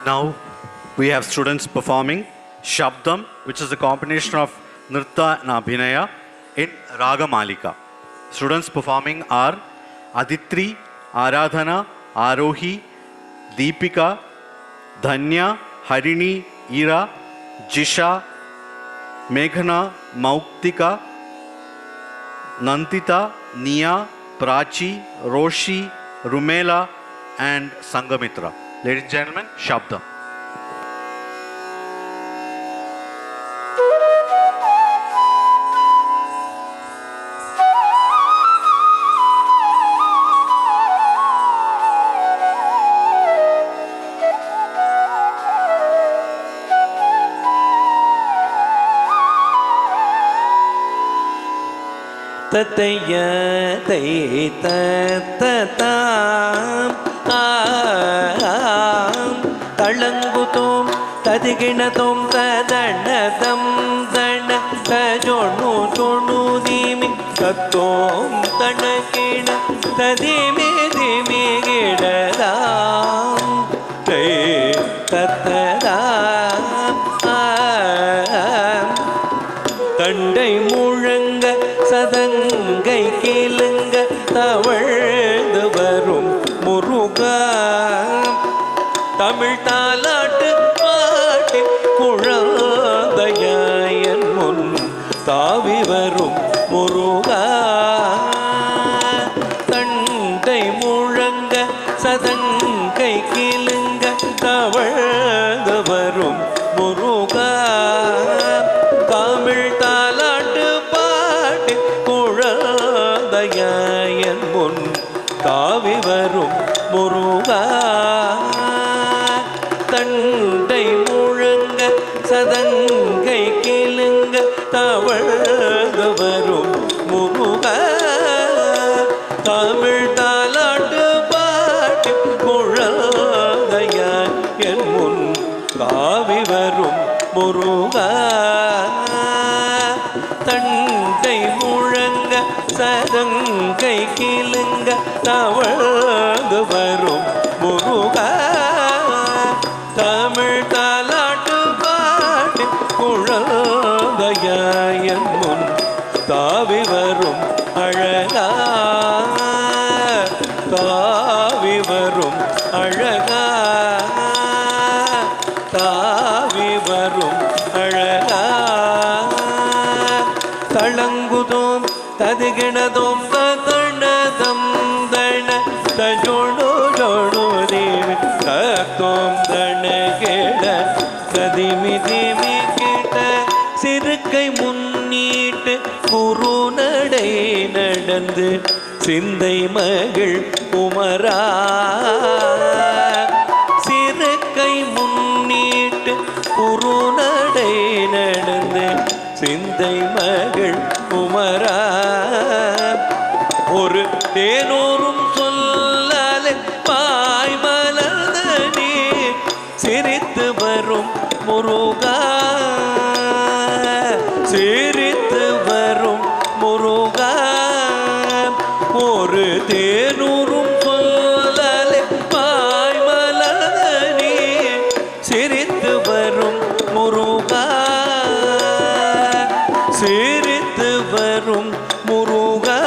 Now we have students performing Shabdam, which is a combination of Nritta and Abhinaya in Raga Malika. Students performing are Aditri, Aradhana, Arohi, Deepika, Dhanya, Harini, Ira, Jisha, Meghana, Mauktika, Nantita, Nia, Prachi, Roshi, Rumela and Sangamitra. Ladies and gentlemen, Shabdam. Tataya tay tatatam talangutum tadiginatum tadanadam dana tajonu jonu dimi tatom tanakina tadimi dimi gidadam tay tatatam தண்டை முழங்க சதங்கை கீழுங்க தவழ்ந்து வரும் முருகா தமிழ் தாலாட்டு பாட்டி குழந்தையன் முன் தாவி வரும் முருகா தண்டை முழங்க சதங்கை கீழுங்க தவழ்ந்து வரும் முருகா தமிழ் தாலாட்டு பாட்டி குழந்தையன் முன் தாவி வரும் முருகா தண்டை முழங்க சதங்கை கிளுங்க தவழ்ந்து வரும் முருகா தமிழ் தாலாட்டு பாட்டி குழந்தையன் முன் தாவி வரும் முருகா தண்டை முழங்க சதங்கை கிளுங்க தவழ்ந்து வரும் முருகா தமிழ் தாலாட்டு பாட்டி குழந்தையன் முன் தாவி வரும் அழகா தாவி வரும் அழகா தாவி வரும் அழகா தளங்குதோம் ததுகிணதோம் ததணதம் தண தஜோடு ஜோடு தேவி தத்தோம் தண கேட கதிமி திமி கிட்ட சிறுக்கை முன்னீட்டு குரு நடை நடந்து சிந்தை மகள் குமரா சிறுக்கை முன்னீட்டு குரு நடை நடந்து சிந்தை மகள் குமரா ஒரு தேனூரும் சொல்லாலே பாய் மலர்ந்த நீர் சிரித்து வரும் முருகா சிரித்து வரும் முருகா ஒரு தேனூரும் சொல்லாலே பாய் மலர்ந்த நீர் சிரித்து வரும் முருகா சிரித்து வரும் முருகா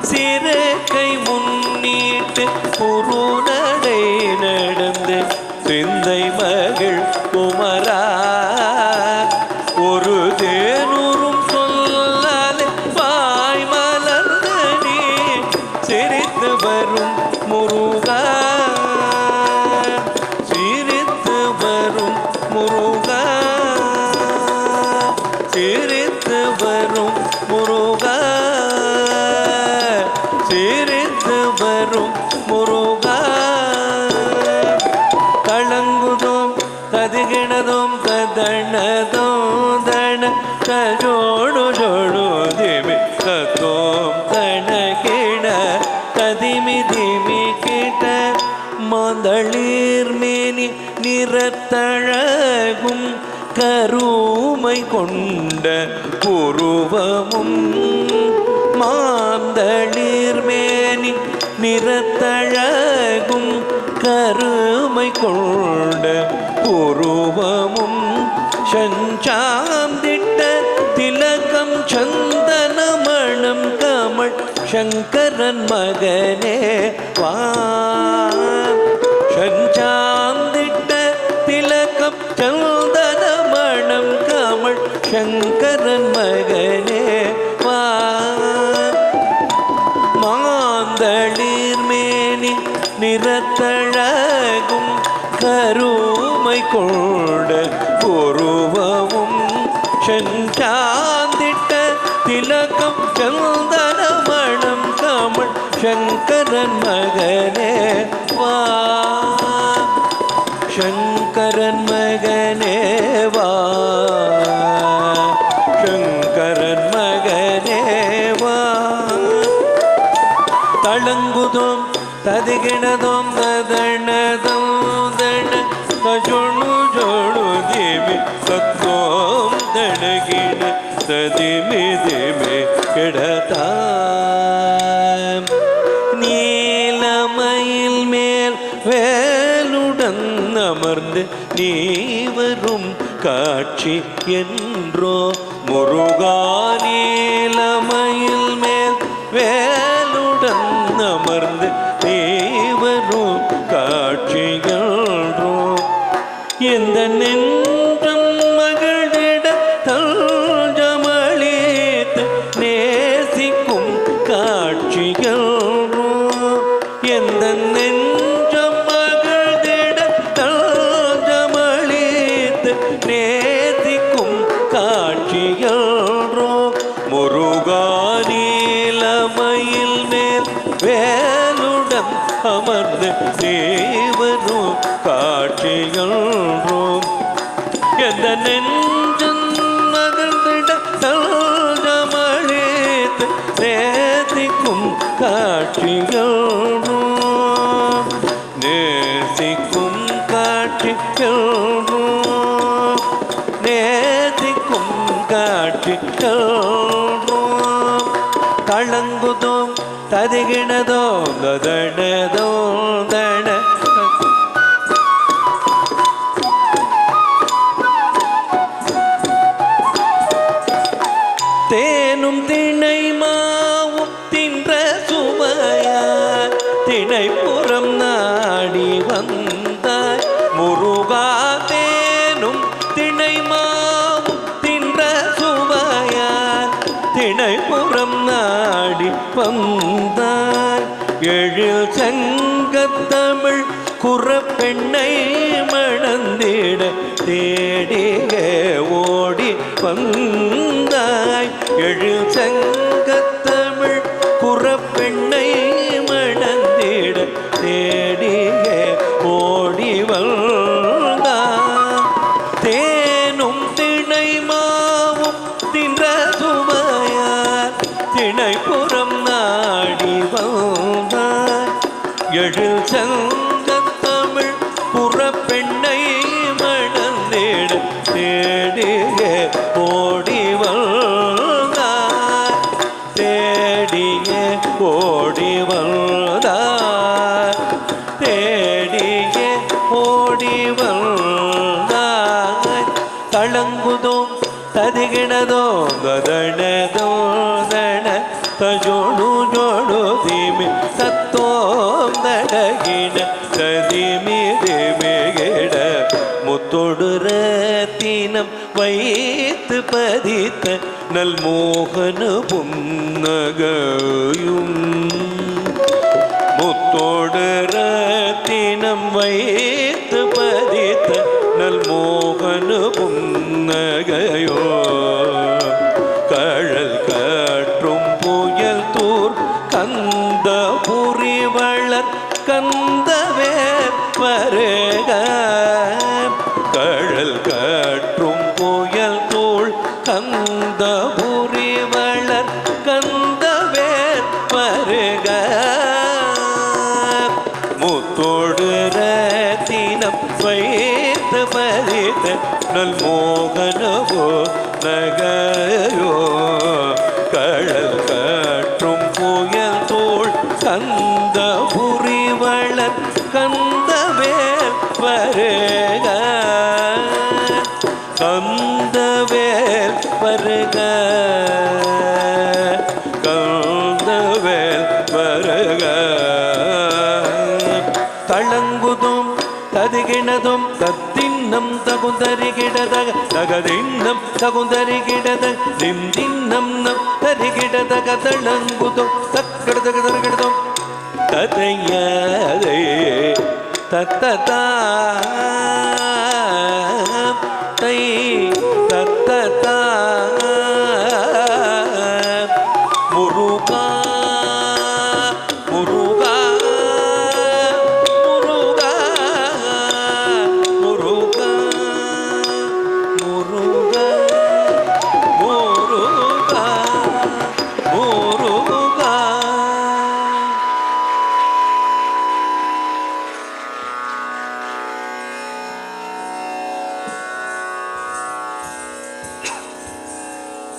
சிறுக்கை முன்னீட்டு குரு நடை நடந்து சிந்தை மகள் குமரா ஒரு தேனூரும் சொல்லாலே பாய் மலர்ந்த நீ சிரித்து வரும் முருகா சிரித்து வரும் முருகா சிரித்து வரும் முருகா சிரித்து வரும் முருகா தளங்குதோம் ததுகிணதோம் ததணதோம் தண தஜோடு ஜோடு திமி தத்தோம் தண கிண ததிமி திமி கிட்ட மாந்தளிர் மேனி நிறத்தழகும் கருமை கொண்ட புருவமும் மாந்தளிர்மேனி நிறத்தழகும் கருமை கொண்ட உருவமும் சஞ்சாந்திட்ட திலகம் சந்தனமணம் கமல் சங்கரன் மகனே வா சஞ்சாந்திட்ட திலகம் சந்தனமணம் கமல் சங்கரன் மகனே வா மாந்தளிர்மேனி நிறத்தழகும் கருமை கொண்ட உருவமும் செஞ்சாந்திட்ட திலகம் சந்தனமணம் கமல் சங்கரன் மகனே வா சங்கரன் மகனே வா சங்கரன் மகனே வா தளங்குதோம் ததிகிணதோம் ததணதோம் தண தஜொணு ஜொணு திமி தத்தோம் தணகிண ததிமி திமி கிடதாம் நீலமயில் மேல் வேலுடன் அமர்ந்து நீ வரும் காட்சி என்றோ முருகா நீலமயில் மேல் வேலுடன் அமர்ந்து தேவரும் காட்சிகளோ எந்த நெஞ்சம் மகளிட தஞ்சமளித்து நேசிக்கும் காட்சிகளோ எந்த நெஞ்சம் மகளிட தஞ்சமளித்து நேசிக்கும் காட்சிகளோ முருகா நீலமயில் மேல் வேலுடன் அமர்ந்து தேவரும் காட்சிகளோம் எந்த நெஞ்சன் மகிழ்ந்திட தஞ்சமளித்து நேசிக்கும் காட்சிகளோம் நேசிக்கும் காட்சிகளோம் நேசிக்கும் காட்சிகளோம் தளங்குதோம் ததிகிணதோ ததணதோ தண தேனும் திணை மாவும் தின்ற சுவையாய் திணைப்புறம் நாடி வந்தாய் முருகா தேனும் திணை மாவும் தின்ற சுவையாய் திணைப்புறம் நாடி வந்தாய் எழில் சங்கத்தமிழ் குறப்பெண்ணை மணந்திட தேடிய ஓடி வந்தாய் எழில் சங்கத்தமிழ் குறப்பெண்ணை மணந்திட தேடிய ஓடி வந்தாய் தேனும் திணை மாவும் தின்ற சுவையார் திணைப்புறம் நாடி வந்தாய் எழில் சங்கத்தமிழ் புறப்பெண்ணை மணந்திட தேடிய ஓடி வந்தாய் தேடிய ஓடி வந்தாய் தேடிய ஓடி வந்தாய் தளங்குதோம் ததிகிணதோ கதணதோ தண தஜோடு ஜோடு திமி தத்தோம் தடகிண ததிமி திமிகிட முத்தொடு ரத்தினம் வைத்து பதித்த நல் மோகன புன்னகையும் முத்தொடு ரத்தினம் வைத்து பதித்த நல் மோகன புன்னகையோ கழல் கற்றும் புயல் தூர் கந்த புரி வளர் கந்தவே வருக கழல் கற்றும் புயல் தூள் கந்த புரி வளர் கந்தவே வருக முத்தோடு ரத்தினம் வைத்து பதித்த நல் மோகனவோ நகையோ கழல் கற்று வருக கந்தவேல் வருக கந்தவேல் வருக தளங்குதும் ததிகிணதும் தத்தின்னம் தகுந்தரிகிடதக தகதின்னம் தகுந்தரிகிடத தின்னம் நம் தரிகிடதக தளங்குதும் தக்கடதகதரிகிடதும் ததையதே தத்ததா